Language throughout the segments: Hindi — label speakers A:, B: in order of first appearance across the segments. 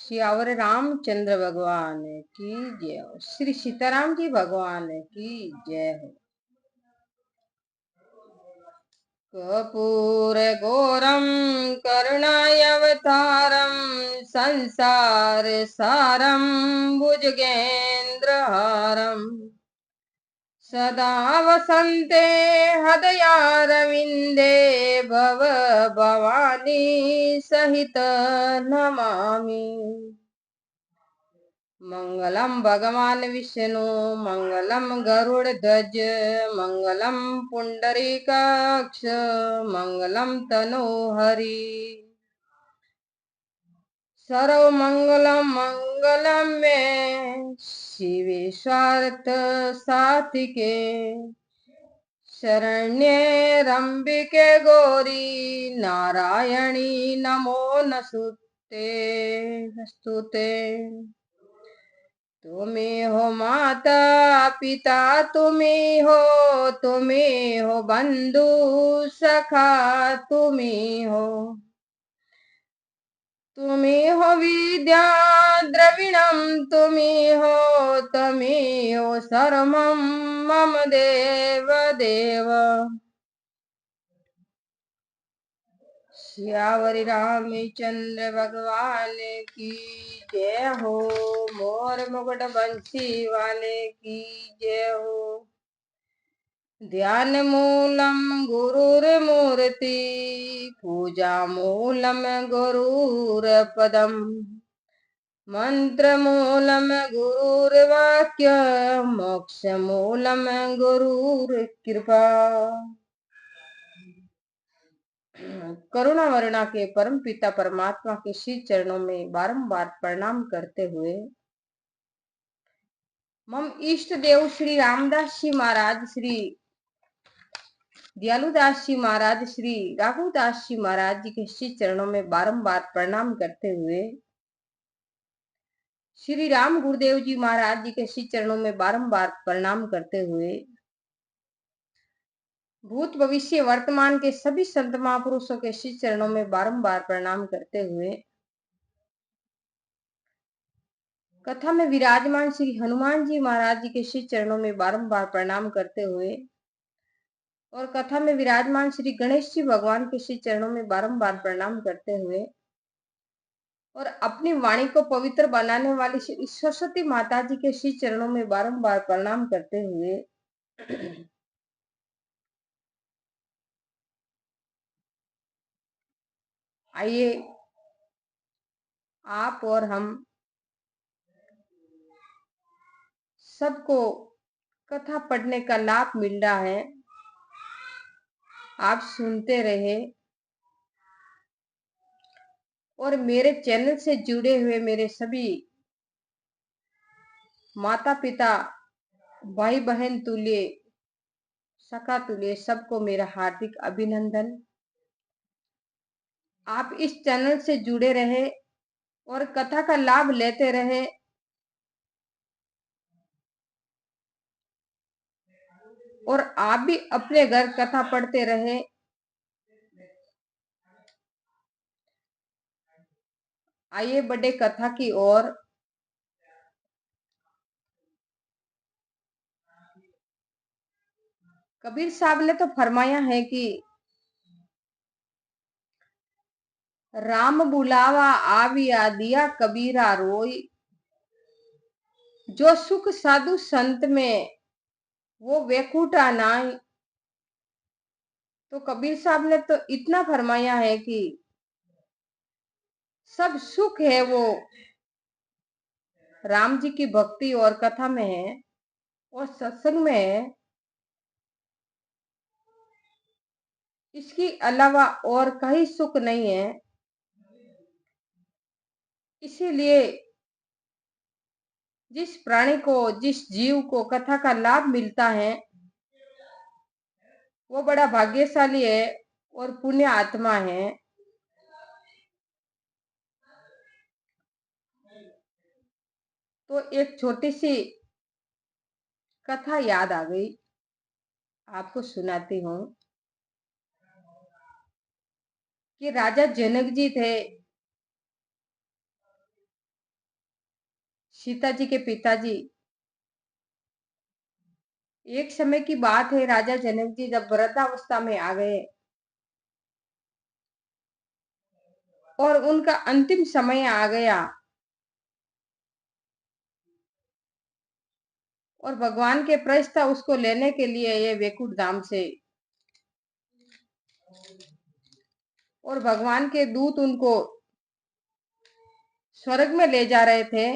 A: श्यावर रामचंद्र भगवान की जय हो। श्री सीताराम जी भगवान की जय हो। कर्पूर घोरम करुणावतारम संसार सारम भुजगेन्द्रहारम सदा वसन्ते हृदयारविन्दे भव भवानी सहित नमामि। मंगलम भगवान विष्णु मंगलम गरुड़ध्वज मंगलम पुंडरीकाक्ष मंगलम तनोहरि सर्व मंगलम मंगलम में शिवे स्वार्थ साधिके शरण्ये रंबिके गौरी नारायणी नमो नस्तुते। तुम्हें हो माता पिता तुम्हें हो बंधु सखा तुम्हें हो विद्या द्रविणम तुम्हें हो सर्वम मम देव देव। श्यावरी रामचंद्र भगवान की जय हो। मोर मुकुट बंसी वाले की जय हो। ध्यान मूलम गुरुर्मूर्ति पूजा मूलम गुरुर्पदम मंत्र मूलम गुरुर्वाक्य मोक्ष मूलम गुरुर्कृपा। करुणा वरुणा के परम पिता परमात्मा के श्री चरणों में बारंबार प्रणाम करते हुए मम इष्ट देव श्री रामदास जी महाराज, श्री दयालुदास जी महाराज, श्री राघवदास जी महाराज जी के श्री चरणों में बारंबार प्रणाम करते हुए श्री राम गुरुदेव जी महाराज जी के श्री चरणों में बारंबार प्रणाम करते हुए भूत भविष्य वर्तमान के सभी संत महापुरुषों के श्री चरणों में बारंबार प्रणाम करते हुए कथा में विराजमान श्री हनुमान जी महाराज जी के श्री चरणों में बारंबार प्रणाम करते हुए और कथा में विराजमान श्री गणेश जी भगवान के श्री चरणों में बारंबार प्रणाम करते हुए और अपनी वाणी को पवित्र बनाने वाली श्री सरस्वती माता जी के श्री चरणों में बारंबार प्रणाम करते हुए आइए आप और हम सबको कथा पढ़ने का लाभ मिल रहा है, आप सुनते रहे और मेरे चैनल से जुड़े हुए मेरे सभी माता पिता भाई बहन तुल्य सखा तुल्य सबको मेरा हार्दिक अभिनंदन। आप इस चैनल से जुड़े रहे और कथा का लाभ लेते रहे और आप भी अपने घर कथा पढ़ते रहे। आइए बड़े कथा की ओर। कबीर साहब ने तो फरमाया है कि राम बुलावा आविया दिया कबीरा रोई, जो सुख साधु संत में वो वेकुटा नाई। तो कबीर साहब ने तो इतना फरमाया है कि सब सुख है वो राम जी की भक्ति और कथा में है और सत्संग में है, इसके अलावा और कहीं सुख नहीं है। इसीलिए जिस प्राणी को, जिस जीव को कथा का लाभ मिलता है वो बड़ा भाग्यशाली है और पुण्य आत्मा है। तो एक छोटी सी कथा याद आ गई, आपको सुनाती हूँ कि राजा जनक जी थे। सीता जी के पिताजी। एक समय की बात है, राजा जनक जी जब वृद्धावस्था में आ गए और उनका अंतिम समय आ गया और भगवान के प्रस्थ उसको लेने के लिए ये वैकुंठ धाम से, और भगवान के दूत उनको स्वर्ग में ले जा रहे थे।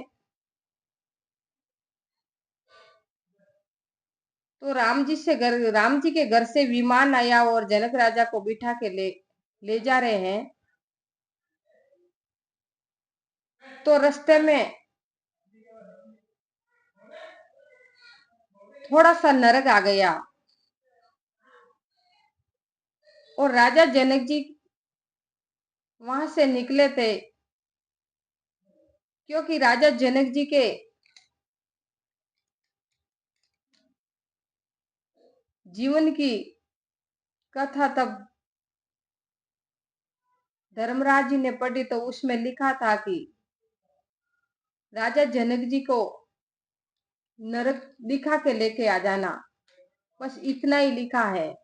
A: तो राम जी के घर से विमान आया और जनक राजा को बिठा के ले जा रहे हैं। तो रास्ते में थोड़ा सा नरक आ गया और राजा जनक जी वहां से निकले थे, क्योंकि राजा जनक जी के जीवन की कथा तब धर्मराज जी ने पढ़ी, तो उसमें लिखा था कि राजा जनक जी को नरक दिखा के लेके आ जाना, बस इतना ही लिखा है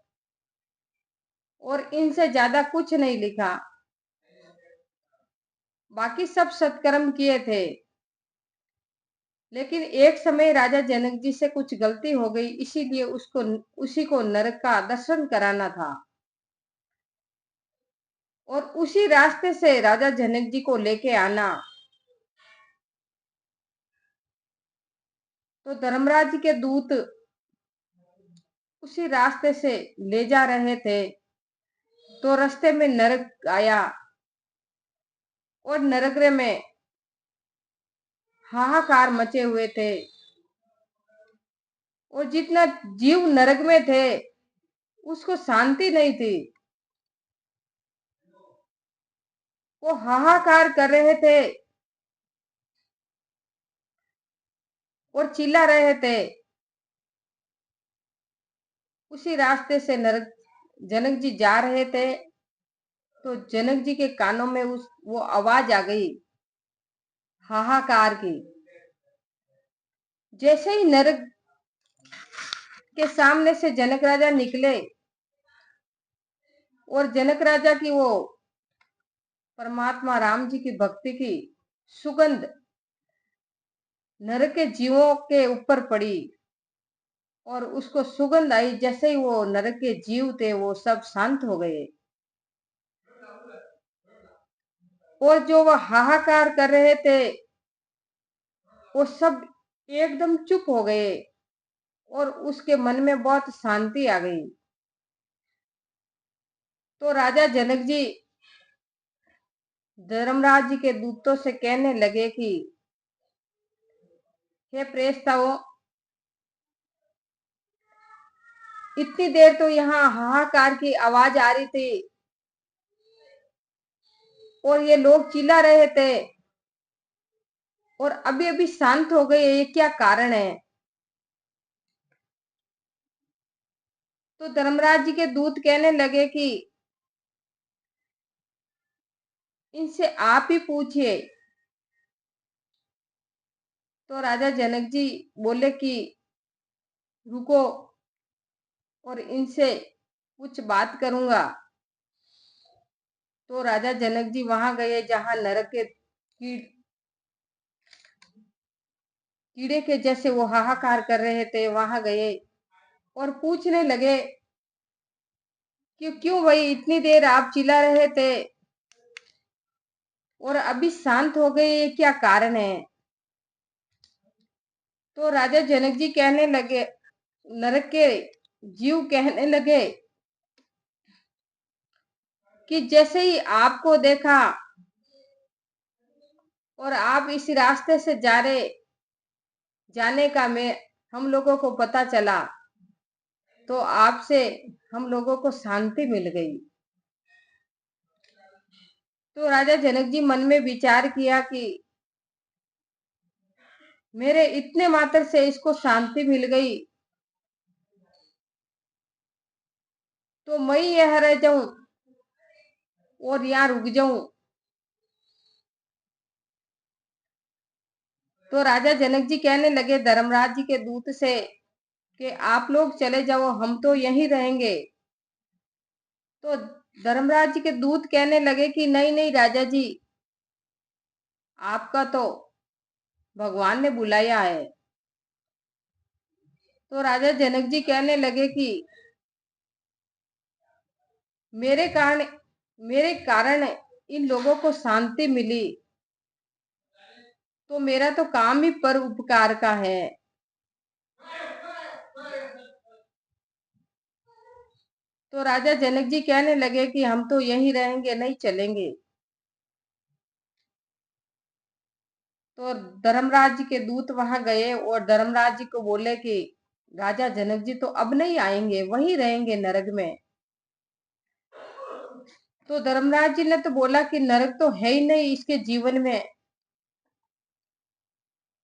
A: और इनसे ज्यादा कुछ नहीं लिखा। बाकी सब सत्कर्म किए थे, लेकिन एक समय राजा जनक जी से कुछ गलती हो गई, इसीलिए उसी को नरक का दर्शन कराना था और उसी रास्ते से राजा जनक जी को लेके आना। तो धर्मराज जी के दूत उसी रास्ते से ले जा रहे थे, तो रास्ते में नरक आया और नरक में हाहाकार मचे हुए थे और जितना जीव नरक में थे उसको शांति नहीं थी। वो हाहाकार कर रहे थे और चिल्ला रहे थे। उसी रास्ते से नरक जनक जी जा रहे थे, तो जनक जी के कानों में वो आवाज आ गई हाहाकार की। जैसे ही नरक के सामने से जनक राजा निकले और जनक राजा की वो परमात्मा राम जी की भक्ति की सुगंध नरक के जीवों के ऊपर पड़ी और उसको सुगंध आई, जैसे ही वो नरक के जीव थे वो सब शांत हो गए और जो वो हाहाकार कर रहे थे वो सब एकदम चुप हो गए और उसके मन में बहुत शांति आ गई। तो राजा जनक जी धर्मराज जी के दूतों से कहने लगे कि हे प्रेस्ताओं, इतनी देर तो यहाँ हाहाकार की आवाज आ रही थी और ये लोग चिल्ला रहे थे और अभी अभी शांत हो गए, ये क्या कारण है? तो धर्मराज जी के दूत कहने लगे कि इनसे आप ही पूछिए। तो राजा जनक जी बोले कि रुको और इनसे कुछ बात करूंगा। तो राजा जनक जी वहां गए जहां नरक के कीड़े के जैसे वो हाहाकार कर रहे थे, वहां गए और पूछने लगे कि क्यों भाई इतनी देर आप चिल्ला रहे थे और अभी शांत हो गए, ये क्या कारण है? तो राजा जनक जी कहने लगे, नरक के जीव कहने लगे कि जैसे ही आपको देखा और आप इस रास्ते से जाने का मैं हम लोगों को पता चला, तो आपसे हम लोगों को शांति मिल गई। तो राजा जनक जी मन में विचार किया कि मेरे इतने मात्र से इसको शांति मिल गई, तो मैं यहाँ रह जाऊं और यहाँ रुक जाऊं। तो राजा जनक जी कहने लगे धर्मराज जी के दूत से कि आप लोग चले जाओ, हम तो यहीं रहेंगे। तो धर्मराज जी के दूत कहने लगे कि नहीं नहीं राजा जी, आपका तो भगवान ने बुलाया है। तो राजा जनक जी कहने लगे कि मेरे कारण मेरे कारण इन लोगों को शांति मिली, तो मेरा तो काम ही पर उपकार का है। तो राजा जनक जी कहने लगे कि हम तो यहीं रहेंगे, नहीं चलेंगे। तो धर्मराज जी के दूत वहां गए और धर्मराज जी को बोले कि राजा जनक जी तो अब नहीं आएंगे, वहीं रहेंगे नरक में। तो धर्मराज जी ने तो बोला कि नरक तो है ही नहीं इसके जीवन में,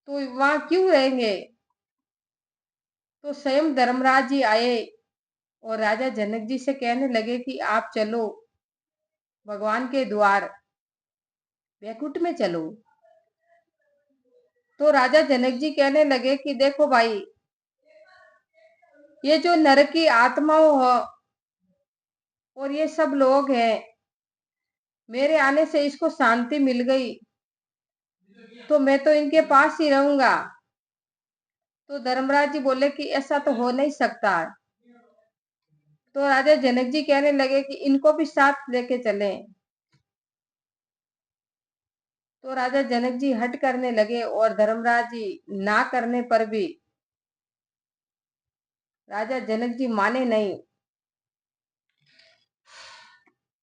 A: तो वहां क्यों रहेंगे। तो स्वयं धर्मराज जी आए और राजा जनक जी से कहने लगे कि आप चलो भगवान के द्वार वैकुंठ में चलो। तो राजा जनक जी कहने लगे कि देखो भाई, ये जो नरक की आत्माओं हो और ये सब लोग हैं, मेरे आने से इसको शांति मिल गई, तो मैं तो इनके पास ही रहूंगा। तो धर्मराज जी बोले कि ऐसा तो हो नहीं सकता। तो राजा जनक जी कहने लगे कि इनको भी साथ लेके चलें। तो राजा जनक जी हट करने लगे और धर्मराज जी ना करने पर भी राजा जनक जी माने नहीं।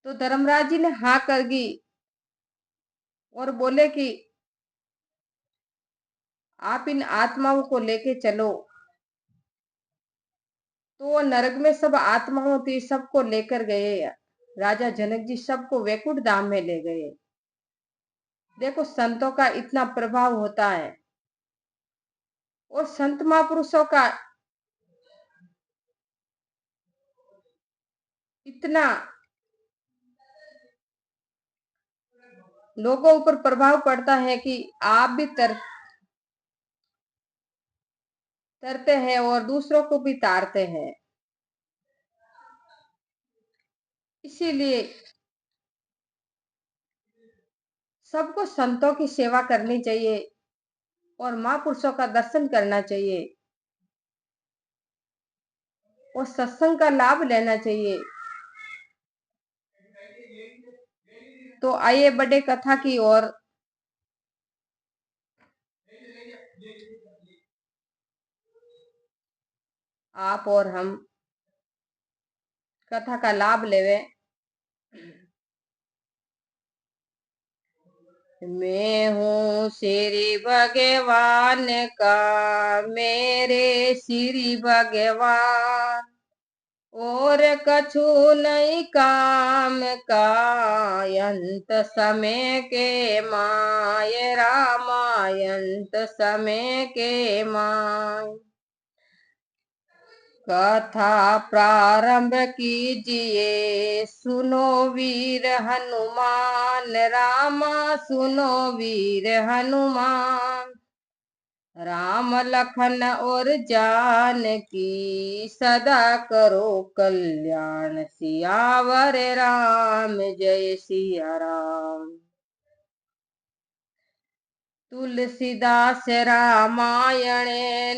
A: तो धर्मराज जी ने हाँ कर दी और बोले कि आप इन आत्माओं को लेके चलो। तो वो नरक में सब आत्माओं थी, सबको लेकर गए। राजा जनक जी सबको वैकुंठ धाम में ले गए। देखो संतों का इतना प्रभाव होता है और संत महापुरुषों का इतना लोगों ऊपर प्रभाव पड़ता है कि आप भी तरते हैं और दूसरों को भी तारते हैं। इसीलिए सबको संतों की सेवा करनी चाहिए और महापुरुषों का दर्शन करना चाहिए और सत्संग का लाभ लेना चाहिए। तो आइए बड़े कथा की ओर। आप और हम कथा का लाभ लेवे। मैं हूँ श्री भगवान का, मेरे श्री भगवान, और कछु नहीं काम का, अंत समय के माय रामायंत समय के माय। कथा प्रारंभ कीजिए, सुनो वीर हनुमान, रामा सुनो वीर हनुमान। राम लखन और जानकी सदा करो कल्याण, सियावर राम जय सिया राम। तुलसीदास रामायण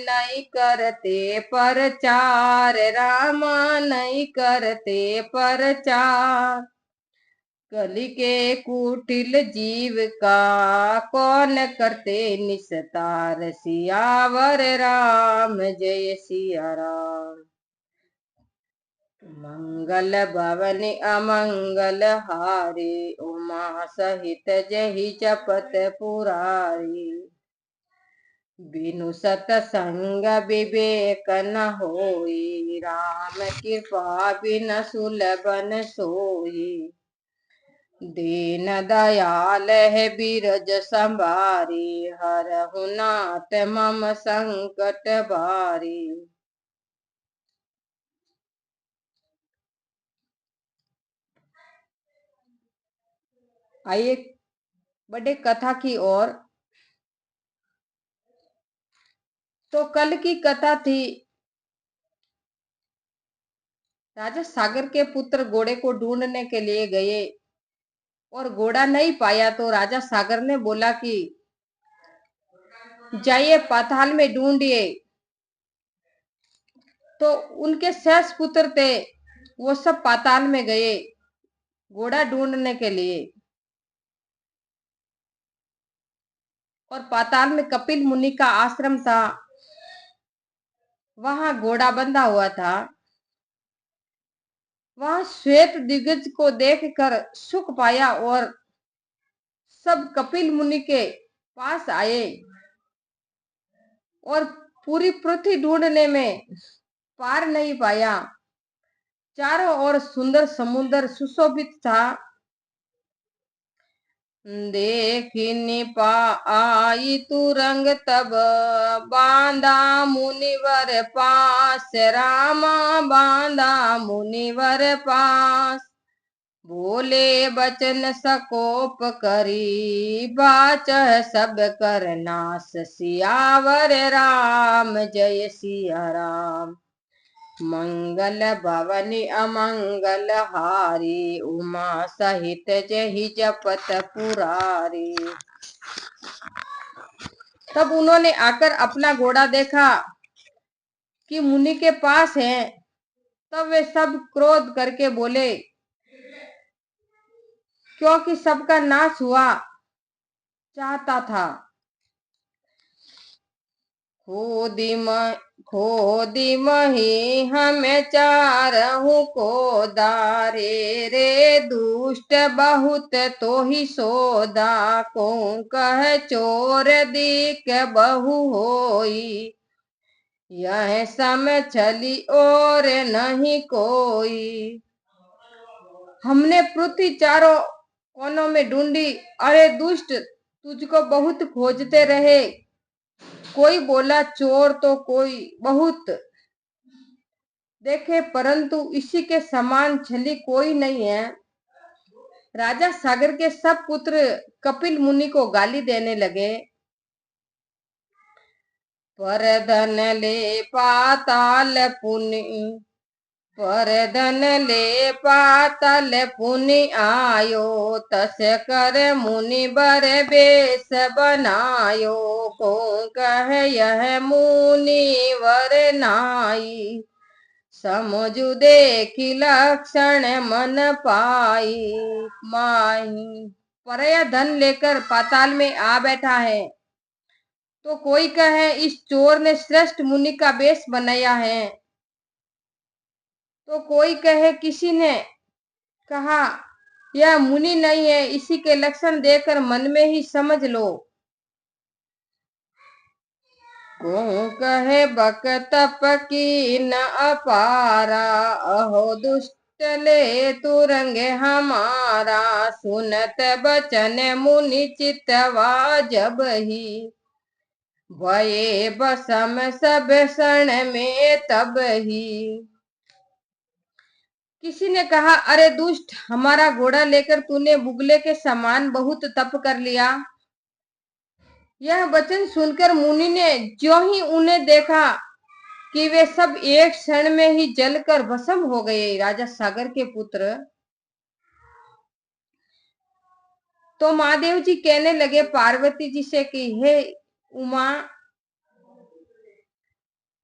A: नहीं करते प्रचार, रामा नहीं करते प्रचार। कलि के कुटिल जीव का कौन करते निस्तार, सियावर राम जय सिया राम। मंगल भवन अमंगल हारे, उमा सहित जहि जपत पुरारी। बिनु सतसंग विवेक न होई, राम कृपा बिन सुलभन सोई। दीन दयाल है बीरज संभारी, हरहु नाथ मम संकट भारी। आइए बड़े कथा की ओर। तो कल की कथा थी, राजा सागर के पुत्र घोड़े को ढूंढने के लिए गए और घोड़ा नहीं पाया तो राजा सागर ने बोला कि जाइए पाताल में ढूंढिए। तो उनके 6 पुत्र थे, वो सब पाताल में गए घोड़ा ढूंढने के लिए। और पाताल में कपिल मुनि का आश्रम था, वहां घोड़ा बंधा हुआ था। वहां श्वेत दिग्गज को देखकर सुख पाया और सब कपिल मुनि के पास आए और पूरी पृथ्वी ढूंढने में पार नहीं पाया। चारों ओर सुंदर समुद्र सुशोभित था। देखी पाई तुरंग तब बांधा मुनिवर पास, रामा बांधा मुनिवर पास। बोले बचन सकोप करी, बाच सब कर नास, सियावर राम जय सिया राम। मंगल भवनि अमंगल हारी, उमा सहित जहि जपत पुरारी। तब उन्होंने आकर अपना घोड़ा देखा कि मुनि के पास है। तब वे सब क्रोध करके बोले, क्योंकि सबका नाश हुआ चाहता था। खोदी मही हमें चारहु को दारे, रे दुष्ट बहुत तो ही सोदा, को कह चोर दीक बहु होई, यह सम छली और नहीं कोई। हमने पृथ्वी चारों कोनों में ढूंढी, अरे दुष्ट तुझको बहुत खोजते रहे। कोई बोला चोर तो कोई बहुत देखे, परंतु इसी के समान छली कोई नहीं है। राजा सागर के सब पुत्र कपिल मुनि को गाली देने लगे। पर धन ले पाताल पुनि, पर धन ले पाताल पुनि आयो, तस कर मुनि बर बेश बनायो, को कह यह मुनि वर नाई, समझु देखी लक्षण मन पाई माही। परया धन लेकर पाताल में आ बैठा है, तो कोई कहे इस चोर ने श्रेष्ठ मुनि का वेश बनाया है, तो कोई कहे किसी ने कहा यह मुनि नहीं है, इसी के लक्षण देखकर मन में ही समझ लो। को कहे बक तप की न अपारा, अहो दुष्ट ले तुरंगे हमारा, सुनत बचन मुनि चितवा जब ही, भये बसम सब क्षण में तब ही। किसी ने कहा अरे दुष्ट, हमारा घोड़ा लेकर तूने बुगले के समान बहुत तप कर लिया। यह वचन सुनकर मुनि ने ज्यों ही उन्हें देखा कि वे सब एक क्षण में ही जलकर भस्म हो गए। राजा सागर के पुत्र तो महादेव जी कहने लगे पार्वती जी से कि हे उमा,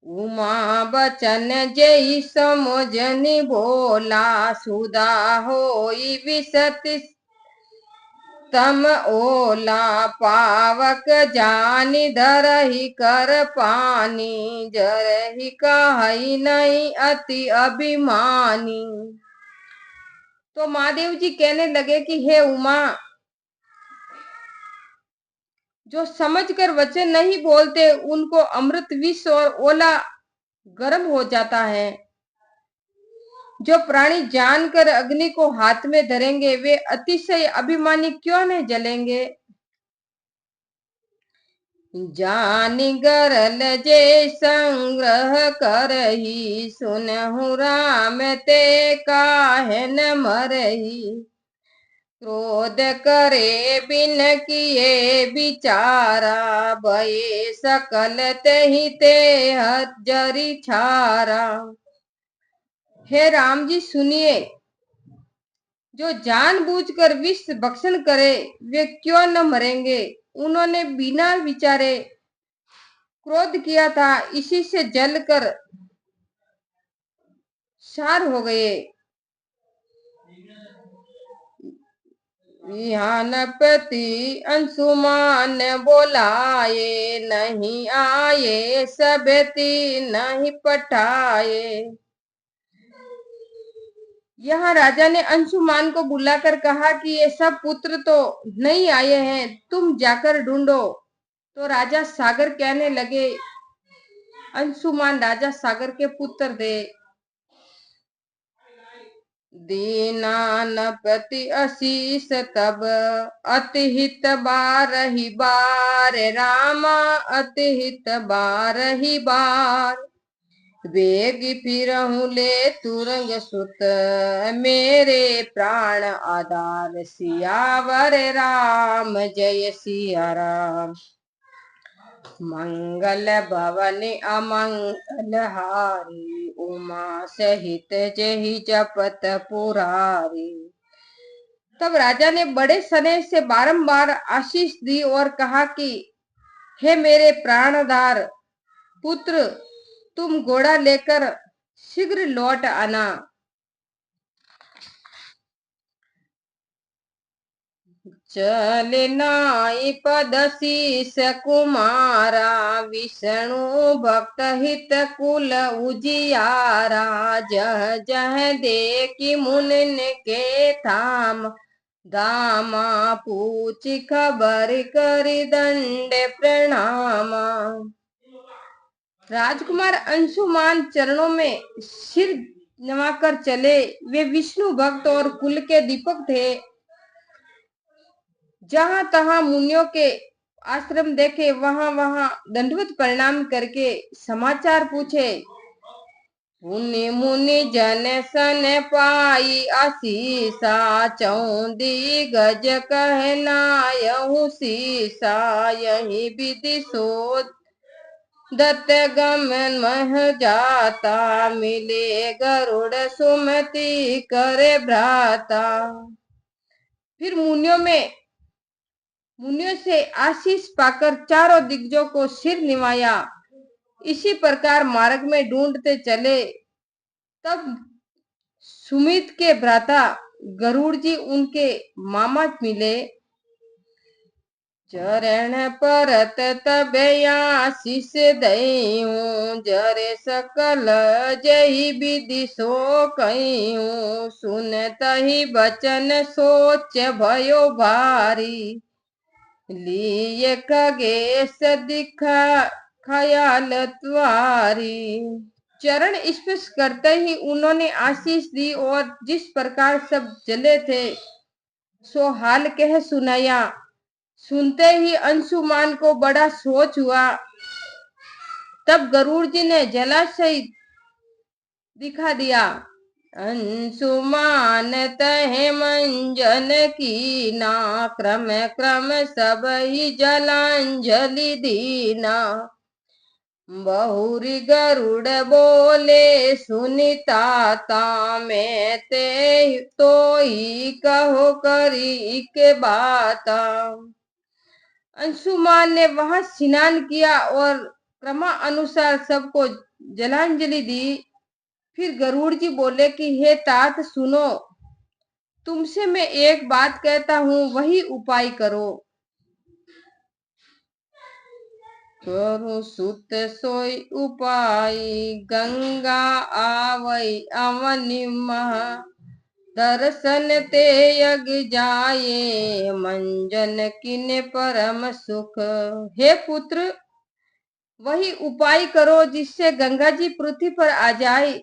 A: उमा बचन जय समझनी भोला, सुधा होई विसति तम ओला, पावक जानी धरही कर पानी, जरही कही नहीं अति अभिमानी। तो महादेव जी कहने लगे कि हे उमा, जो समझकर वचन नहीं बोलते उनको अमृत विष और ओला गर्म हो जाता है। जो प्राणी जानकर अग्नि को हाथ में धरेंगे वे अतिशय अभिमानी क्यों नहीं जलेंगे। जानी गरल जे संग्रह करही, सुनहु राम ते काहे न मरही, क्रोध करे बिन किए विचारा, भये सकल तेहि ते जरी छारा। हे राम जी सुनिए, जो जानबूझकर विष भक्षण करे वे क्यों न मरेंगे। उन्होंने बिना विचारे क्रोध किया था, इसी से जलकर सार हो गए। विहानपति अंशुमान बोलाए, नहीं आए सबती नहीं पठाए। यहाँ राजा ने अंशुमान को बुलाकर कहा कि ये सब पुत्र तो नहीं आए हैं, तुम जाकर ढूंढो। तो राजा सागर कहने लगे, अंशुमान राजा सागर के पुत्र दे। दीनानपति अशीष तब अतिहित बारही बार, रामा अतिहित बारही बार। वेग फिरहु ले तुरंग सुत, मेरे प्राण आधार। सियावर राम जय सिया राम। मंगल भवन अमंगल हारी, उमा सहित जहि जपत पुरारी। तब राजा ने बड़े स्नेह से बारंबार आशीष दी और कहा कि हे मेरे प्राणधार पुत्र, तुम घोड़ा लेकर शीघ्र लौट आना। चले नाई पद शीस कुमारा, विष्णु भक्त हित कुल उजियारा। जह जह देखी मुनिन के धाम, दामा पूछ खबर करि दंड प्रणाम। राजकुमार अंशुमान चरणों में सिर नवाकर चले। वे विष्णु भक्त और कुल के दीपक थे। जहां तहां मुनियों के आश्रम देखे, वहां वहां दंडवत प्रणाम करके समाचार पूछे। मुनि मुनि जन सन पाई आशीषा, चौंदी गज कहनायहु सीसा। यही विधि शोध दत्त गमन मह जाता, मिले गरुड़ सुमति करे भ्राता। फिर मुनियों से आशीष पाकर चारों दिग्गजों को सिर निवाया। इसी प्रकार मार्ग में ढूंढते चले। तब सुमित के भ्राता गरुड़ जी उनके मामा मिले। चरण परत तब आशीष दईहूँ, जरे सकल जही विधि सो कईहूँ। सुनतहि वचन सोच भयो भारी, लिए खगेश दिखा खयाल त्वारी। चरण स्पर्श करते ही उन्होंने आशीष दी और जिस प्रकार सब जले थे सो हाल कह सुनाया। सुनते ही अंशुमान को बड़ा सोच हुआ। तब गरुड़ जी ने जलाशय दिखा दिया। अंशुमान तहे मंजन कीना, क्रम क्रम सब ही जलांजलि दीना। बहुरी गरुड़ बोले सुनिताता, मैं ते तो ही कहो करी के बाता। अंशुमान ने वहां स्नान किया और क्रमानुसार सबको जलांजलि दी। फिर गरुड़ जी बोले कि हे तात सुनो, तुमसे मैं एक बात कहता हूँ, वही उपाय करो। करो सुत सोई उपाय, गंगा आवई अवनि महा। दर्शन ते यग जाए, मंजन किन परम सुख। हे पुत्र, वही उपाय करो जिससे गंगा जी पृथ्वी पर आ जाए,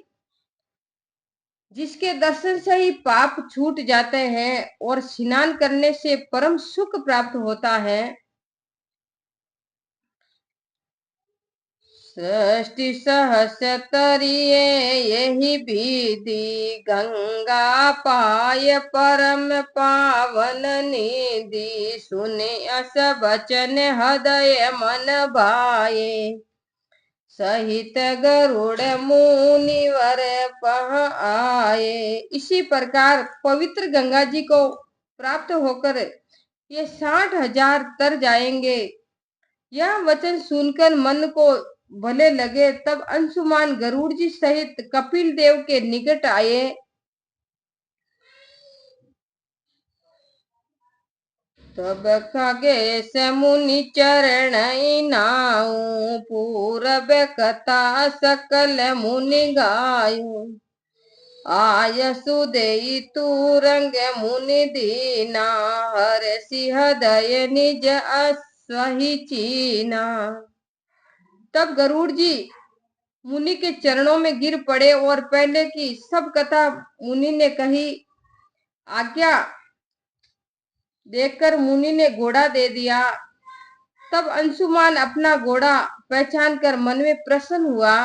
A: जिसके दर्शन से ही पाप छूट जाते हैं और स्नान करने से परम सुख प्राप्त होता है। सृष्टि सहस्य तरिये यही विधि, गंगा पाय परम पावन निधि। सुने अस बचन हृदय मन भाए, सहित गरुड़ मुनिवर पह आए। इसी प्रकार पवित्र गंगा जी को प्राप्त होकर ये 60,000 तर जाएंगे। यह वचन सुनकर मन को भले लगे, तब अंशुमान गरुड़ जी सहित कपिल देव के निकट आए। तब खगेश मुनि चरण नाऊ, पूरब कथा सकल मुनि गायू। आय सुदेई तुरंग मुनि दीना, हर्षि हृदय निज असहि चीना। तब गरुड़ जी मुनि के चरणों में गिर पड़े और पहले की सब कथा मुनि ने कही। आज्ञा देखकर मुनि ने घोड़ा दे दिया। तब अंशुमान अपना घोड़ा पहचान कर मन में प्रसन्न हुआ।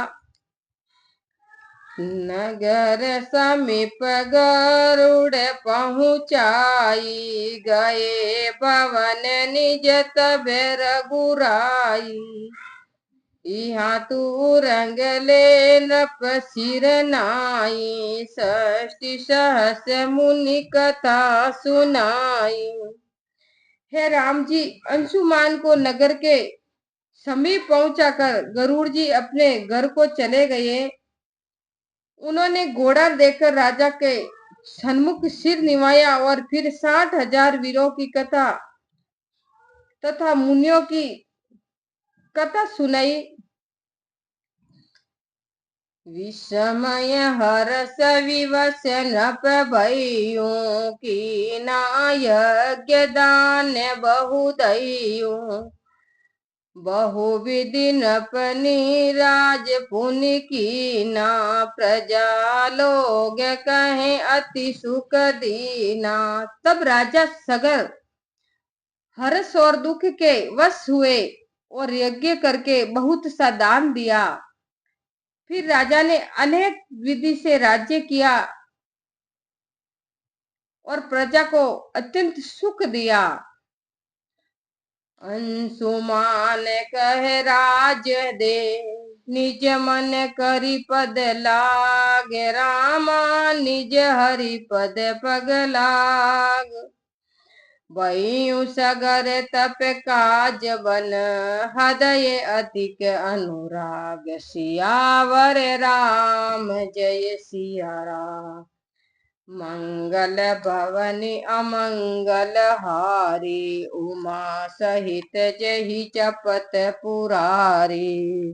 A: नगर समीप गरुड़ पहुँचाई, गए पवन निज तबे रघुराई। यहाँ तू रंग ले नृप सिर नाई, षष्टि सहस्र मुनि कथा सुनाई। हे राम जी, अंशुमान को नगर के समीप पहुंचाकर गरुड़ जी अपने घर को चले गए। उन्होंने घोड़ा देकर राजा के सन्मुख सिर निवाया और फिर 60,000 वीरों की कथा तथा मुनियों की कथा सुनाई। विस्मय हर्ष विवश नृप भइयो, की नायज्ञ दान बहुदइयो। बहुविधि नृपनि राज पुनि कीना, प्रजा लोग कहे अति सुख दीना। तब राजा सगर हर्ष और दुख के वश हुए और यज्ञ करके बहुत सा दान दिया। फिर राजा ने अनेक विधि से राज्य किया और प्रजा को अत्यंत सुख दिया। अंशुमान कहे राज दे, निज मन करी पद लागे। रामा निज हरि पद पग लाग, वही सगर तप काज बन। हृदय अधिक अनुराग, सियावर राम जय सिया राम। मंगल भवनि अमंगल हारी, उमा सहित जहि चपत पुरारी।